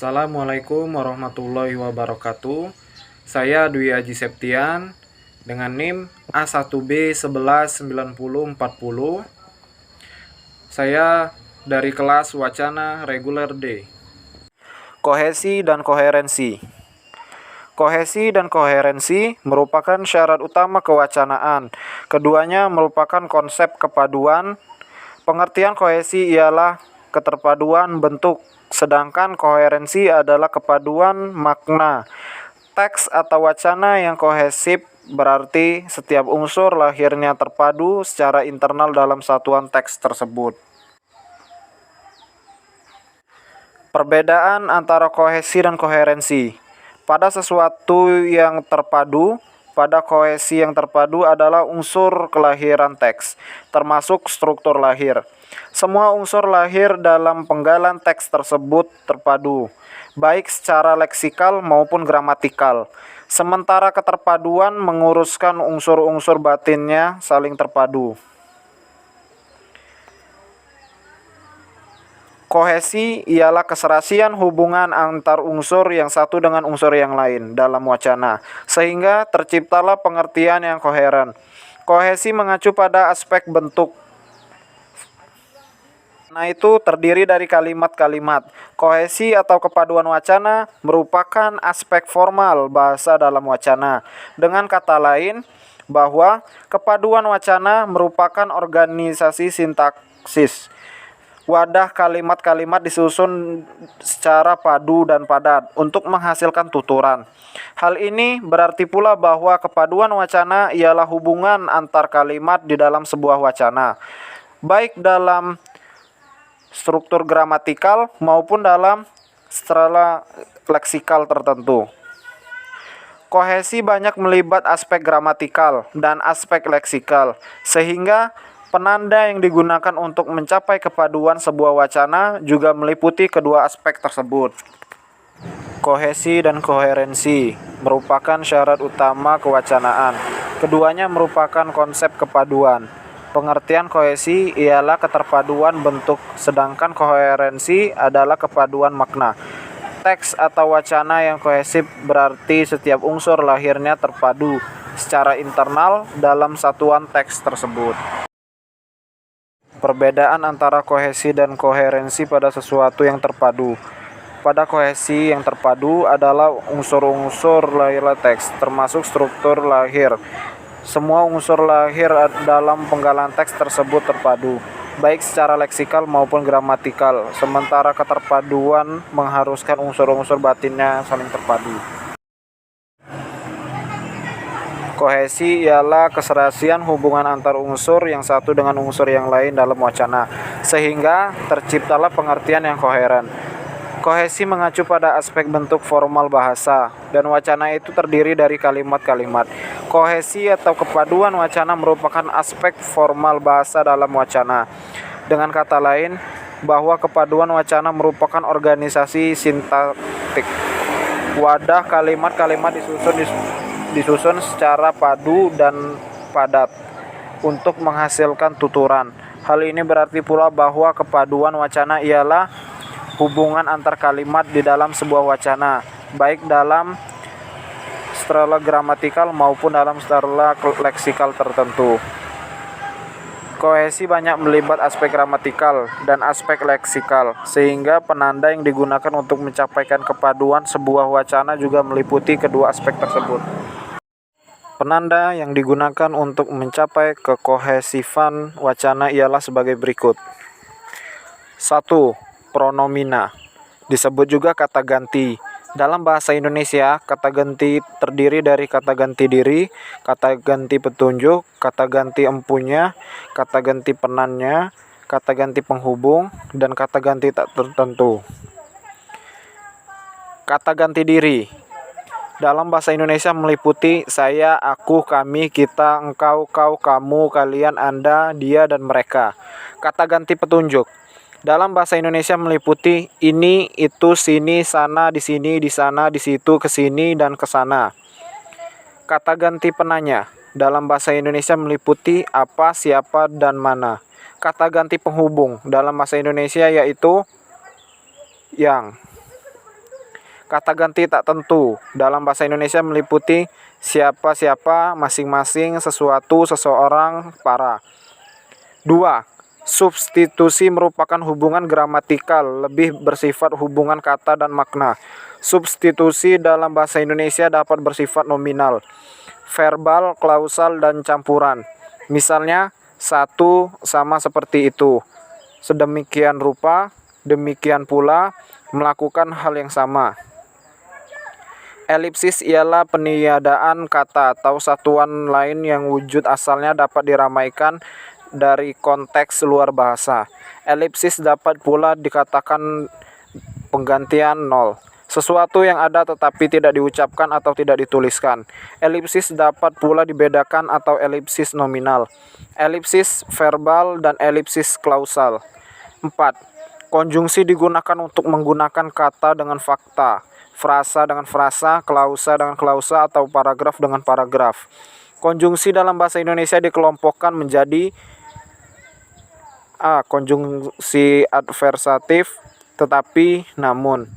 Assalamualaikum warahmatullahi wabarakatuh. Saya Dwi Aji Septian dengan NIM A1B119040. Saya dari kelas Wacana Reguler D. Kohesi dan koherensi. Kohesi dan koherensi merupakan syarat utama kewacanaan. Keduanya merupakan konsep kepaduan. Pengertian kohesi ialah keterpaduan bentuk, sedangkan koherensi adalah kepaduan makna. Teks atau wacana yang kohesif berarti setiap unsur lahirnya terpadu secara internal dalam satuan teks tersebut. Perbedaan antara kohesi dan koherensi. Pada sesuatu yang terpadu, pada kohesi yang terpadu adalah unsur kelahiran teks, termasuk struktur lahir. Semua unsur lahir dalam penggalan teks tersebut terpadu, baik secara leksikal maupun gramatikal. Sementara keterpaduan menguruskan unsur-unsur batinnya saling terpadu. Kohesi ialah keserasian hubungan antar unsur yang satu dengan unsur yang lain dalam wacana, sehingga terciptalah pengertian yang koheren. Kohesi mengacu pada aspek bentuk. Nah, itu terdiri dari kalimat-kalimat. Kohesi atau kepaduan wacana merupakan aspek formal bahasa dalam wacana. Dengan kata lain, bahwa kepaduan wacana merupakan organisasi sintaksis. Wadah kalimat-kalimat disusun secara padu dan padat untuk menghasilkan tuturan. Hal ini berarti pula bahwa kepaduan wacana ialah hubungan antar kalimat di dalam sebuah wacana, baik dalam struktur gramatikal maupun dalam skala leksikal tertentu. Kohesi banyak melibat aspek gramatikal dan aspek leksikal, sehingga penanda yang digunakan untuk mencapai kepaduan sebuah wacana juga meliputi kedua aspek tersebut. Kohesi dan koherensi merupakan syarat utama kewacanaan. Keduanya merupakan konsep kepaduan. Pengertian kohesi ialah keterpaduan bentuk, sedangkan koherensi adalah kepaduan makna. Teks atau wacana yang kohesif berarti setiap unsur lahirnya terpadu secara internal dalam satuan teks tersebut. Perbedaan antara kohesi dan koherensi pada sesuatu yang terpadu. Pada kohesi yang terpadu adalah unsur-unsur lahir teks, termasuk struktur lahir. Semua unsur lahir dalam penggalan teks tersebut terpadu, baik secara leksikal maupun gramatikal, sementara keterpaduan mengharuskan unsur-unsur batinnya saling terpadu. Kohesi ialah keserasian hubungan antar unsur yang satu dengan unsur yang lain dalam wacana, sehingga terciptalah pengertian yang koheren. Kohesi mengacu pada aspek bentuk formal bahasa, dan wacana itu terdiri dari kalimat-kalimat. Kohesi atau kepaduan wacana merupakan aspek formal bahasa dalam wacana. Dengan kata lain, bahwa kepaduan wacana merupakan organisasi sintaktik. Wadah kalimat-kalimat disusun secara padu dan padat untuk menghasilkan tuturan. Hal ini berarti pula bahwa kepaduan wacana ialah hubungan antar kalimat di dalam sebuah wacana, baik dalam skala gramatikal maupun dalam skala leksikal tertentu. Kohesi banyak melibat aspek gramatikal dan aspek leksikal, sehingga penanda yang digunakan untuk mencapaikan kepaduan sebuah wacana juga meliputi kedua aspek tersebut. Penanda yang digunakan untuk mencapai kekohesifan wacana ialah sebagai berikut. 1. Pronomina. Disebut juga kata ganti. Dalam bahasa Indonesia, kata ganti terdiri dari kata ganti diri, kata ganti petunjuk, kata ganti empunya, kata ganti penannya, kata ganti penghubung, dan kata ganti tak tertentu. Kata ganti diri dalam bahasa Indonesia meliputi saya, aku, kami, kita, engkau, kau, kamu, kalian, anda, dia, dan mereka. Kata ganti petunjuk dalam bahasa Indonesia meliputi ini, itu, sini, sana, di sini, di sana, di situ, ke sini, dan ke sana. Kata ganti penanya dalam bahasa Indonesia meliputi apa, siapa, dan mana. Kata ganti penghubung dalam bahasa Indonesia yaitu yang. Kata ganti tak tentu dalam bahasa Indonesia meliputi siapa-siapa, masing-masing, sesuatu, seseorang, para. 2. Substitusi merupakan hubungan gramatikal, lebih bersifat hubungan kata dan makna. Substitusi dalam bahasa Indonesia dapat bersifat nominal, verbal, klausal, dan campuran. Misalnya, satu sama seperti itu, sedemikian rupa, demikian pula, melakukan hal yang sama. Elipsis ialah peniadaan kata atau satuan lain yang wujud asalnya dapat diramaikan dari konteks luar bahasa. Elipsis dapat pula dikatakan penggantian nol, sesuatu yang ada tetapi tidak diucapkan atau tidak dituliskan. Elipsis dapat pula dibedakan atau elipsis nominal, elipsis verbal, dan elipsis klausal. 4. Konjungsi digunakan untuk menggunakan kata dengan fakta, frasa dengan frasa, klausa dengan klausa, atau paragraf dengan paragraf. Konjungsi dalam bahasa Indonesia dikelompokkan menjadi A. Konjungsi adversatif, tetapi, namun.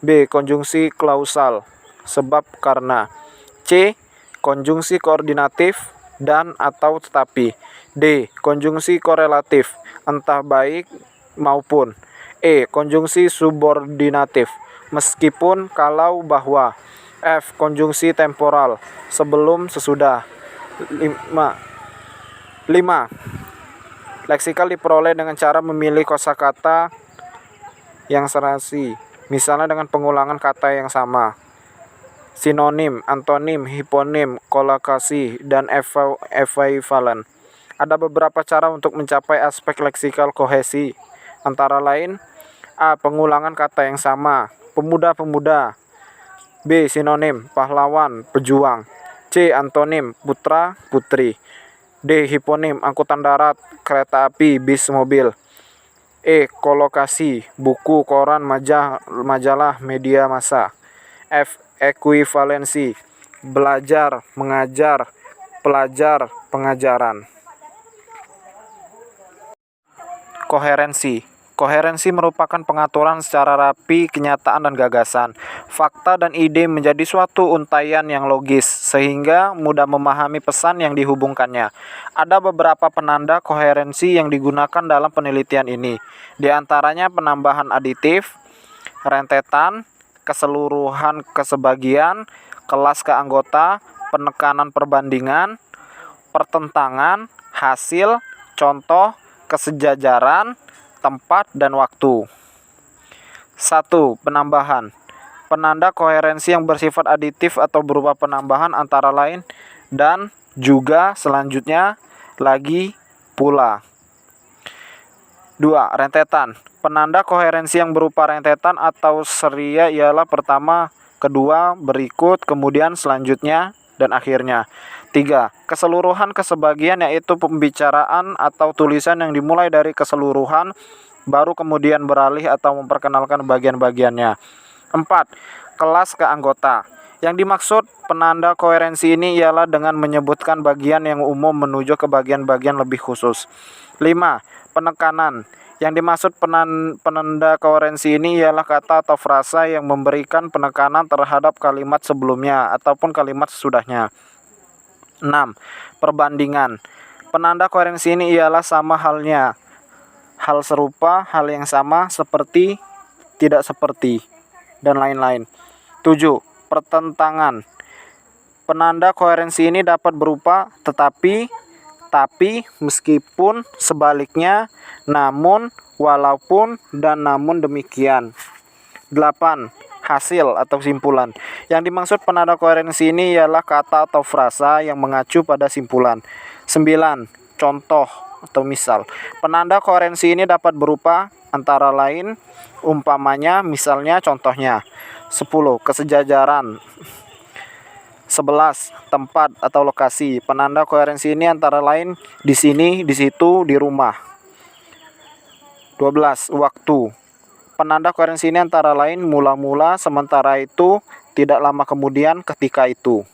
B. Konjungsi klausal, sebab, karena. C. Konjungsi koordinatif, dan atau tetapi. D. Konjungsi korelatif, entah baik maupun. E. Konjungsi subordinatif, meskipun, kalau, bahwa. F. Konjungsi temporal, sebelum, sesudah. 5. Leksikal diperoleh dengan cara memilih kosakata yang serasi, misalnya dengan pengulangan kata yang sama. Sinonim, antonim, hiponim, kolokasi, dan equivalen. Ada beberapa cara untuk mencapai aspek leksikal kohesi, antara lain: A. Pengulangan kata yang sama, pemuda-pemuda. B. Sinonim, pahlawan, pejuang. C. Antonim, putra, putri. D. Hiponim, angkutan darat, kereta api, bis, mobil. E. Kolokasi, buku, koran, majalah, media massa. F. Ekuivalensi, belajar, mengajar, pelajar, pengajaran. Koherensi. Koherensi merupakan pengaturan secara rapi kenyataan dan gagasan, fakta dan ide menjadi suatu untaian yang logis, sehingga mudah memahami pesan yang dihubungkannya. Ada beberapa penanda koherensi yang digunakan dalam penelitian ini, di antaranya penambahan aditif, rentetan, keseluruhan kesebagian, kelas ke anggota, penekanan perbandingan, pertentangan, hasil, contoh, kesejajaran, tempat, dan waktu. 1. Penambahan. Penanda koherensi yang bersifat aditif atau berupa penambahan antara lain dan, juga, selanjutnya, lagi, pula. 2. Rentetan. Penanda koherensi yang berupa rentetan atau seria ialah pertama, kedua, berikut, kemudian, selanjutnya, dan akhirnya. 3. Keseluruhan kesebagian yaitu pembicaraan atau tulisan yang dimulai dari keseluruhan, baru kemudian beralih atau memperkenalkan bagian-bagiannya. 4. Kelas ke anggota. Yang dimaksud penanda koherensi ini ialah dengan menyebutkan bagian yang umum menuju ke bagian-bagian lebih khusus. 5. Penekanan. Yang dimaksud penanda koherensi ini ialah kata atau frasa yang memberikan penekanan terhadap kalimat sebelumnya ataupun kalimat sesudahnya. 6. Perbandingan. Penanda koherensi ini ialah sama halnya, hal serupa, hal yang sama, seperti, tidak seperti, dan lain-lain. 7. Pertentangan. Penanda koherensi ini dapat berupa tetapi, tapi, meskipun, sebaliknya, namun, walaupun, dan namun demikian. 8. Hasil atau simpulan. Yang dimaksud penanda koherensi ini ialah kata atau frasa yang mengacu pada simpulan. 9. Contoh atau misal. Penanda koherensi ini dapat berupa antara lain, umpamanya, misalnya, contohnya. 10. Kesejajaran. 11. Tempat atau lokasi. Penanda koherensi ini antara lain di sini, di situ, di rumah. 12. Waktu. Penanda koherensi ini antara lain mula-mula, sementara itu, tidak lama kemudian, ketika itu.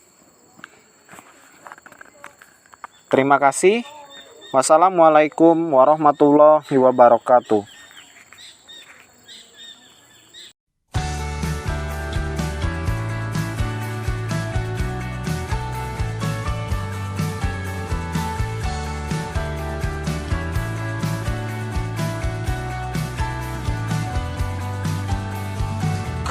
Terima kasih. Wassalamualaikum warahmatullahi wabarakatuh.